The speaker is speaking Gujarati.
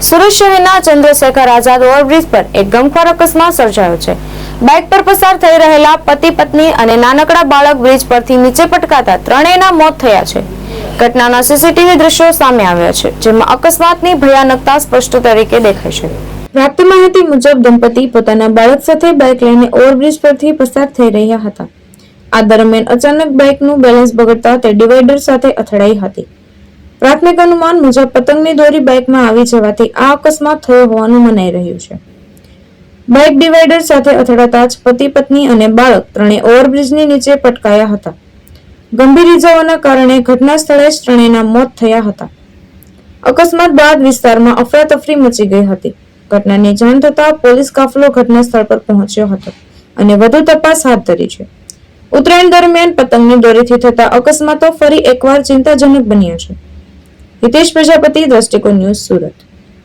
સુરત શહેરના ચંદ્રશેખર આઝાદ ઓવરબ્રિજ પર એક ગમખ્વાર અકસ્માત સર્જાયો છે। બાઇક પર પસાર થઈ રહેલા પતિ પત્ની અને નાનકડા બાળક બ્રિજ પરથી નીચે પટકાતા ત્રણેયના મોત થયા છે। ઘટનાના સીસીટીવી દ્રશ્યો સામે આવ્યા છે, જેમાં અકસ્માતની ભયાનકતા સ્પષ્ટ તરીકે દેખાય છે। પ્રાપ્ત માહિતી મુજબ દંપતી પોતાના બાળક સાથે બાઇક લઈને ઓવરબ્રિજ પરથી પસાર થઈ રહ્યા હતા। આ દરમિયાન અચાનક બાઇકનું બેલેન્સ બગડતા તે ડિવાઈડર સાથે અથડાઈ હતી। પ્રાથમિક અનુમાન મુજબ પતંગની દોરી બાઇકમાં આવી જવાથી આ અકસ્માત થયો હોવાનું મનાઈ રહ્યું છે। બાઇક ડિવાઈડર સાથે અથડાતા જ પતિ પત્ની અને બાળક ત્રણેય ઓવરબ્રિજની નીચે પટકાયા હતા। ગંભીર ઇજાઓના કારણે ઘટના સ્થળે જ ત્રણેયના મોત થયા હતા। અકસ્માત બાદ વિસ્તારમાં અફરાતફરી મચી ગઈ હતી। ઘટનાની જાણ થતાં પોલીસ કાફલો ઘટના સ્થળ પર પહોંચ્યો હતો અને વધુ તપાસ હાથ ધરી છે। ઉત્તરાયણ દરમિયાન પતંગની દોરીથી થતા અકસ્માતો ફરી એકવાર ચિંતાજનક બન્યા છે। હિતેશ પ્રજાપતિ, દ્રષ્ટિકોણ ન્યૂઝ, સુરત।